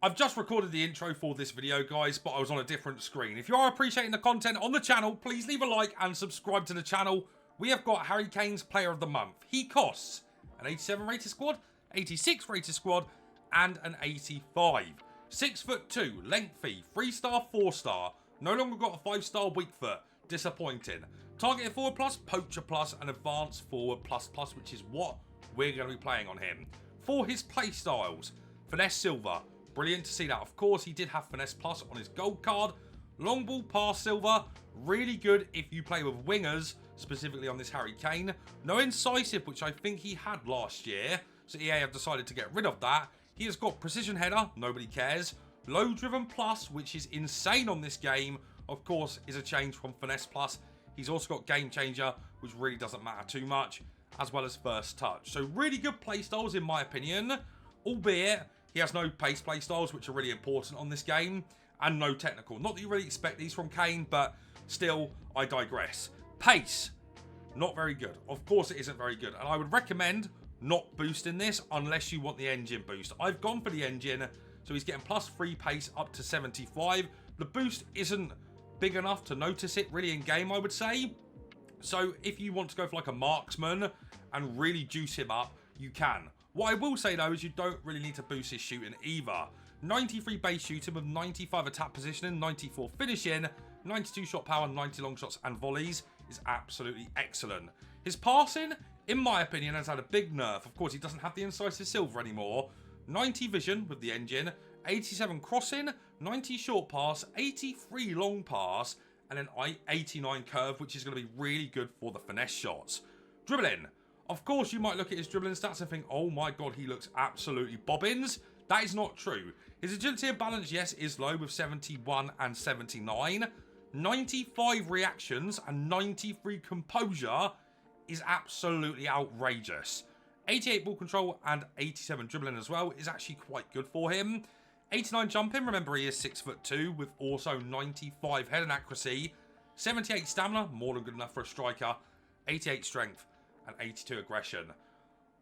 I've just recorded the intro for this video, guys, but I was on a different screen. If you are appreciating the content on the channel, please leave a like and subscribe to the channel. We have got Harry Kane's Player of the Month. He costs an 87 rated squad, 86 rated squad, and an 85. 6'2", lengthy, 3-star, 4-star. No longer got a 5-star weak foot. Disappointing. Targeted forward plus, poacher plus, and advanced forward plus plus, which is what we're going to be playing on him. For his play styles, finesse silver. Brilliant to see that. Of course, he did have finesse plus on his gold card. Long ball pass silver. Really good if you play with wingers, specifically on this Harry Kane. No incisive, which I think he had last year. So EA have decided to get rid of that. He has got precision header. Nobody cares. Low driven plus, which is insane on this game. Of course, is a change from finesse plus. He's also got game changer, which really doesn't matter too much, as well as first touch. So really good playstyles in my opinion, albeit he has no pace playstyles, which are really important on this game, and no technical. Not that you really expect these from Kane, but still, I digress. Pace, not very good. Of course it isn't very good, and I would recommend not boosting this unless you want the engine boost. I've gone for the engine, so he's getting +3 pace up to 75. The boost isn't big enough to notice it really in game, I would say. So if you want to go for like a marksman and really juice him up, you can. What I will say though is you don't really need to boost his shooting either. 93 base shooting with 95 attack positioning, 94 finishing, 92 shot power, 90 long shots and volleys is absolutely excellent. His passing, in my opinion, has had a big nerf. Of course, he doesn't have the incisive silver anymore. 90 vision with the engine, 87 crossing, 90 short pass, 83 long pass, and then 89 curve, which is going to be really good for the finesse shots. Dribbling. Of course, you might look at his dribbling stats and think, oh my god, he looks absolutely bobbins. That is not true. His agility and balance, yes, is low with 71 and 79. 95 reactions and 93 composure is absolutely outrageous. 88 ball control and 87 dribbling as well is actually quite good for him. 89 jumping, remember he is 6'2", with also 95 head and accuracy. 78 stamina, more than good enough for a striker. 88 strength and 82 aggression.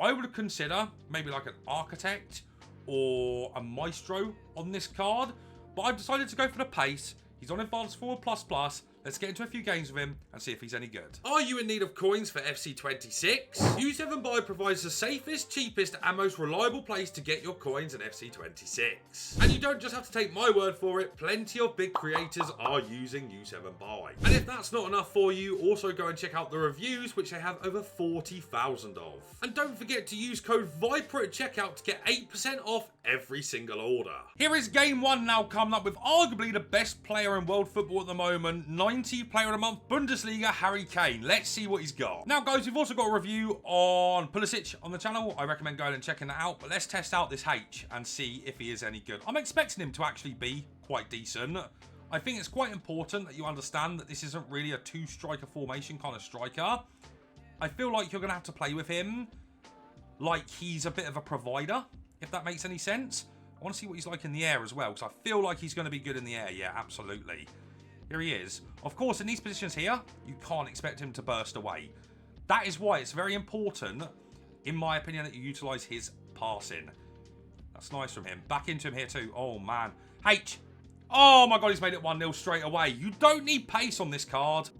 I would consider maybe like an architect or a maestro on this card, but I've decided to go for the pace. He's on advanced forward plus. Let's get into a few games with him and see if he's any good. Are you in need of coins for FC26? U7Buy provides the safest, cheapest and most reliable place to get your coins in FC26. And you don't just have to take my word for it, plenty of big creators are using U7Buy. And if that's not enough for you, also go and check out the reviews, which they have over 40,000 of. And don't forget to use code VIPER at checkout to get 8% off every single order. Here is game 1 now coming up with arguably the best player in world football at the moment, 90 Player of the Month, Bundesliga Harry Kane. Let's see what he's got. Now guys, we've also got a review on Pulisic on the channel. I recommend going and checking that out, but let's test out this H and see if he is any good. I'm expecting him to actually be quite decent. I think it's quite important that you understand that this isn't really a 2-striker formation kind of striker. I feel like you're going to have to play with him like he's a bit of a provider, if that makes any sense. I want to see what he's like in the air as well, because I feel like he's going to be good in the air. Yeah, absolutely. Here he is. Of course, in these positions here, you can't expect him to burst away. That is why it's very important, in my opinion, that you utilise his passing. That's nice from him. Back into him here too. Oh, man. H. Oh, my God, he's made it 1-0 straight away. You don't need pace on this card.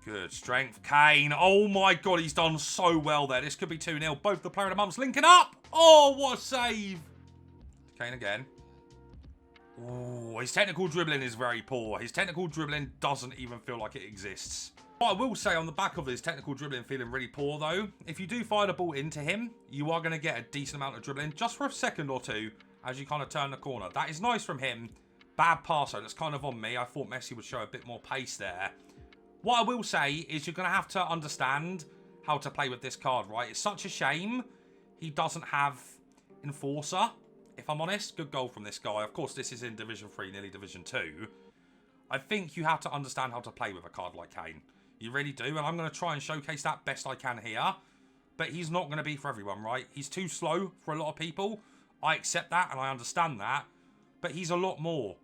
Good strength. Kane. Oh, my God, he's done so well there. This could be 2-0. Both the player of the months linking up. Oh, what a save. Kane again. Oh, his technical dribbling is very poor. His technical dribbling doesn't even feel like it exists. What I will say on the back of his technical dribbling feeling really poor though, if you do fire the ball into him, you are going to get a decent amount of dribbling just for a second or two as you kind of turn the corner. That is nice from him. Bad pass though, that's kind of on me. I thought Messi would show a bit more pace there. What I will say is you're going to have to understand how to play with this card, right? It's such a shame he doesn't have Enforcer. If I'm honest, good goal from this guy. Of course, this is in Division 3, nearly Division 2. I think you have to understand how to play with a card like Kane. You really do, and I'm going to try and showcase that best I can here. But he's not going to be for everyone, right? He's too slow for a lot of people. I accept that, and I understand that. But he's a lot more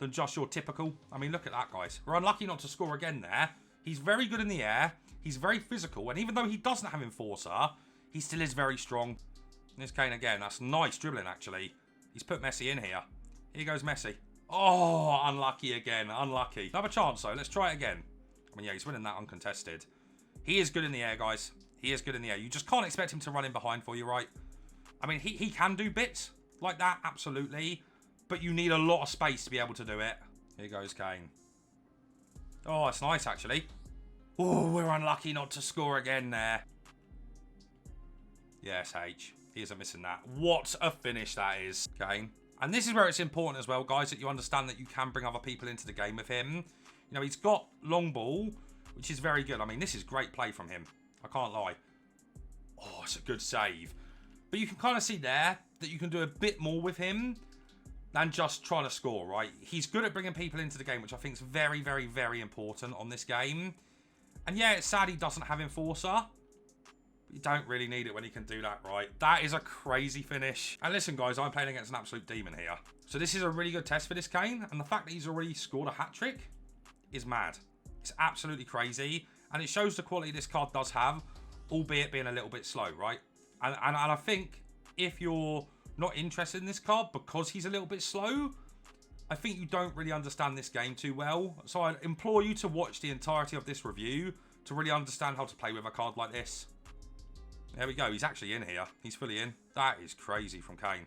than just your typical... I mean, look at that, guys. We're unlucky not to score again there. He's very good in the air. He's very physical, and even though he doesn't have Enforcer, he still is very strong. There's Kane again. That's nice dribbling, actually. He's put Messi in here. Here goes Messi. Oh, unlucky again. Unlucky. Another chance, though. Let's try it again. I mean, yeah, he's winning that uncontested. He is good in the air, guys. He is good in the air. You just can't expect him to run in behind for you, right? I mean, he can do bits like that, absolutely. But you need a lot of space to be able to do it. Here goes Kane. Oh, it's nice, actually. Oh, we're unlucky not to score again there. Yes, H. He isn't missing that. What a finish that is, Kane. And this is where it's important as well, guys, that you understand that you can bring other people into the game with him. You know, he's got long ball, which is very good. I mean, this is great play from him. I can't lie. Oh, it's a good save. But you can kind of see there that you can do a bit more with him than just trying to score, right? He's good at bringing people into the game, which I think is very, very, very important on this game. And yeah, it's sad he doesn't have Enforcer. You don't really need it when he can do that, right? That is a crazy finish. And listen, guys, I'm playing against an absolute demon here. So this is a really good test for this Kane. And the fact that he's already scored a hat-trick is mad. It's absolutely crazy. And it shows the quality this card does have, albeit being a little bit slow, right? And I think if you're not interested in this card because he's a little bit slow, I think you don't really understand this game too well. So I implore you to watch the entirety of this review to really understand how to play with a card like this. There we go. He's actually in here. He's fully in. That is crazy from Kane.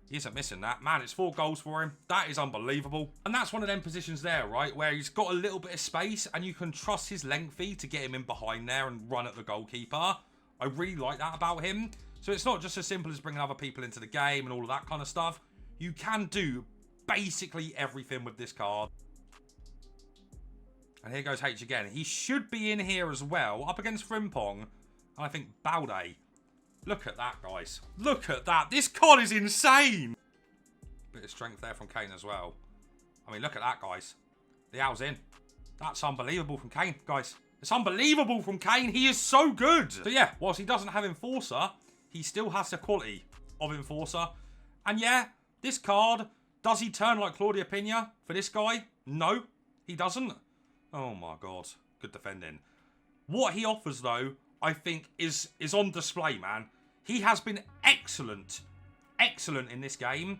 He isn't missing that. Man, it's 4 goals for him. That is unbelievable. And that's one of them positions there, right? Where he's got a little bit of space and you can trust his lengthy to get him in behind there and run at the goalkeeper. I really like that about him. So it's not just as simple as bringing other people into the game and all of that kind of stuff. You can do basically everything with this card. And here goes H again. He should be in here as well, up against Frimpong. And I think Balde. Look at that, guys. Look at that. This card is insane. Bit of strength there from Kane as well. I mean, look at that, guys. The owl's in. That's unbelievable from Kane, guys. It's unbelievable from Kane. He is so good. So yeah, whilst he doesn't have Enforcer, he still has the quality of Enforcer. And yeah, this card, does he turn like Claudia Pina for this guy? No, he doesn't. Oh my God. Good defending. What he offers, though, I think is on display, man. He has been excellent. Excellent in this game.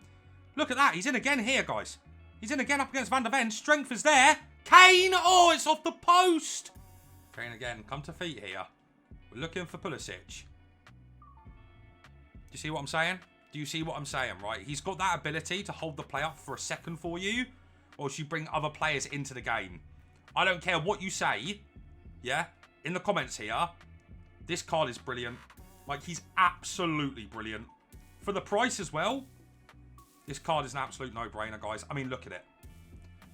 Look at that. He's in again here, guys. He's in again up against Van der Ven. Strength is there. Kane. Oh, it's off the post. Kane again. Come to feet here. We're looking for Pulisic. Do you see what I'm saying? Do you see what I'm saying, right? He's got that ability to hold the play up for a second for you. Or should you bring other players into the game? I don't care what you say. Yeah? In the comments here. This card is brilliant. Like, he's absolutely brilliant. For the price as well, this card is an absolute no-brainer, guys. I mean, look at it.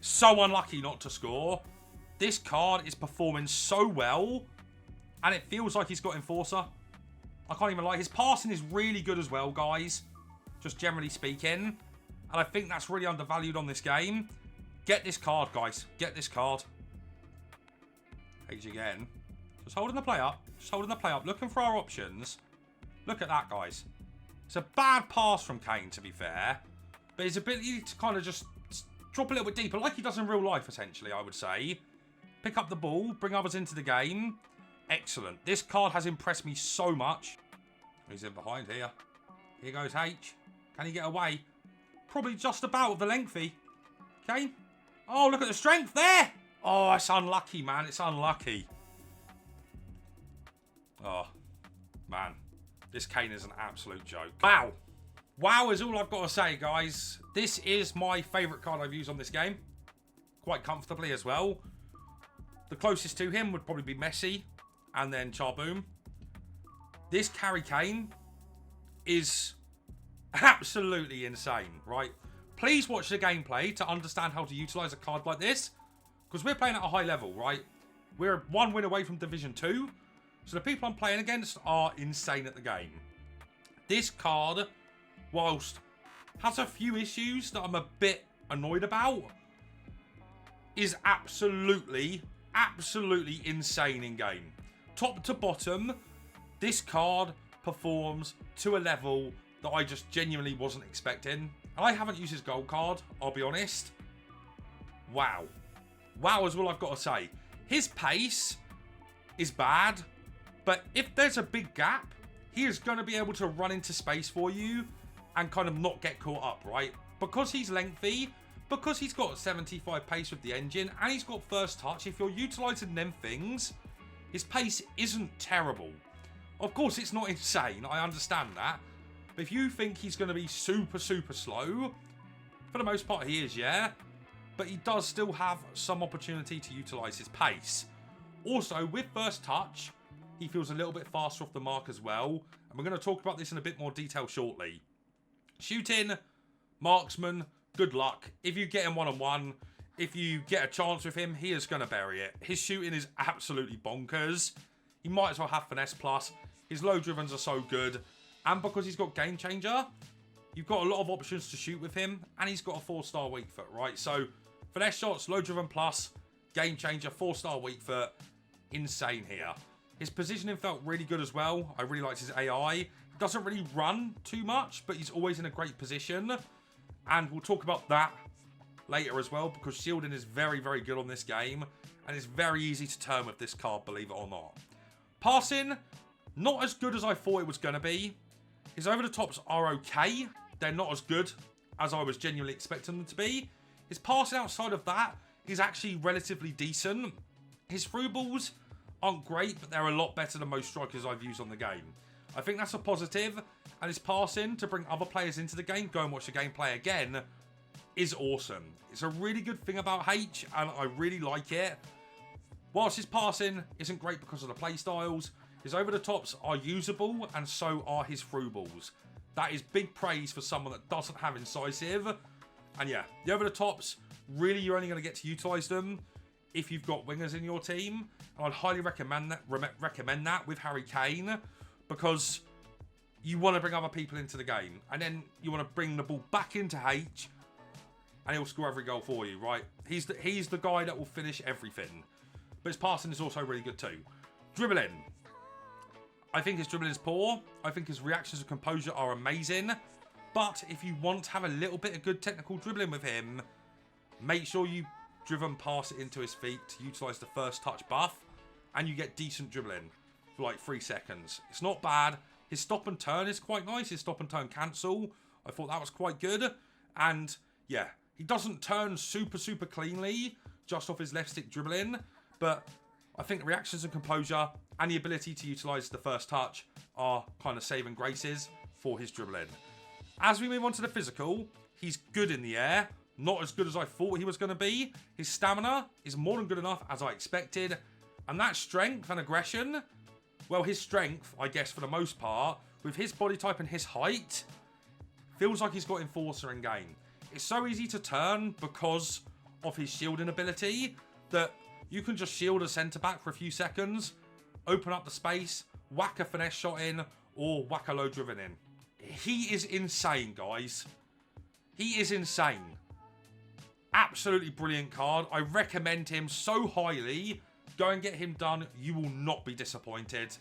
So unlucky not to score. This card is performing so well. And it feels like he's got Enforcer. I can't even lie. His passing is really good as well, guys. Just generally speaking. And I think that's really undervalued on this game. Get this card, guys. Get this card. Page again. Just holding the play up. Just holding the play up. Looking for our options. Look at that, guys. It's a bad pass from Kane, to be fair. But his ability to kind of just drop a little bit deeper, like he does in real life, essentially, I would say. Pick up the ball. Bring others into the game. Excellent. This card has impressed me so much. He's in behind here. Here goes H. Can he get away? Probably just about with the lengthy. Kane. Oh, look at the strength there. Oh, it's unlucky, man. It's unlucky. Oh, man. This Kane is an absolute joke. Wow. Wow is all I've got to say, guys. This is my favourite card I've used on this game. Quite comfortably as well. The closest to him would probably be Messi. And then Charboom. This Harry Kane is absolutely insane, right? Please watch the gameplay to understand how to utilise a card like this. Because we're playing at a high level, right? We're 1 win away from Division 2. So the people I'm playing against are insane at the game. This card, whilst has a few issues that I'm a bit annoyed about, is absolutely insane in game. Top to bottom, this card performs to a level that I just genuinely wasn't expecting. And I haven't used his gold card, I'll be honest. Wow. Wow is all I've got to say. His pace is bad, but if there's a big gap, he is going to be able to run into space for you and kind of not get caught up, right? Because he's lengthy, because he's got 75 pace with the engine, and he's got first touch, if you're utilising them things, his pace isn't terrible. Of course, it's not insane, I understand that. But if you think he's going to be super, super slow, for the most part he is, yeah? But he does still have some opportunity to utilise his pace. Also, with first touch, he feels a little bit faster off the mark as well. And we're going to talk about this in a bit more detail shortly. Shooting, marksman, good luck. If you get him one-on-one, if you get a chance with him, he is going to bury it. His shooting is absolutely bonkers. He might as well have finesse plus. His low drivens are so good. And because he's got game changer, you've got a lot of options to shoot with him. And he's got a 4-star weak foot, right? So, finesse shots, low driven plus, game changer, 4-star weak foot. Insane here. His positioning felt really good as well. I really liked his AI. Doesn't really run too much, but he's always in a great position. And we'll talk about that later as well, because shielding is very, very good on this game. And it's very easy to turn with this card, believe it or not. Passing, not as good as I thought it was going to be. His over-the-tops are okay. They're not as good as I was genuinely expecting them to be. His passing outside of that is actually relatively decent. His through balls aren't great, but they're a lot better than most strikers I've used on the game. I think that's a positive, and his passing to bring other players into the game, go and watch the gameplay again, is awesome. It's a really good thing about H, and I really like it. Whilst his passing isn't great because of the play styles, his over-the-tops are usable, and so are his through balls. That is big praise for someone that doesn't have incisive. And yeah, the over-the-tops, really you're only going to get to utilise them if you've got wingers in your team. And I'd highly recommend that with Harry Kane, because you want to bring other people into the game. And then you want to bring the ball back into H, and he'll score every goal for you, right? He's the guy that will finish everything. But his passing is also really good too. Dribbling. I think his dribbling is poor. I think his reactions and composure are amazing. But if you want to have a little bit of good technical dribbling with him, make sure you driven pass it into his feet to utilise the first touch buff, and you get decent dribbling for like 3 seconds. It's not bad. His stop and turn is quite nice. His stop and turn cancel, I thought that was quite good. And yeah, he doesn't turn super, super cleanly just off his left stick dribbling, but I think reactions and composure and the ability to utilise the first touch are kind of saving graces for his dribbling. As we move on to the physical, he's good in the air. Not as good as I thought he was going to be. His stamina is more than good enough as I expected. And that strength and aggression, well, his strength, I guess for the most part, with his body type and his height, feels like he's got Enforcer in game. It's so easy to turn because of his shielding ability that you can just shield a centre-back for a few seconds, open up the space, whack a finesse shot in, or whack a low driven in. He is insane, guys. He is insane. Absolutely brilliant card. I recommend him so highly. Go and get him done. You will not be disappointed.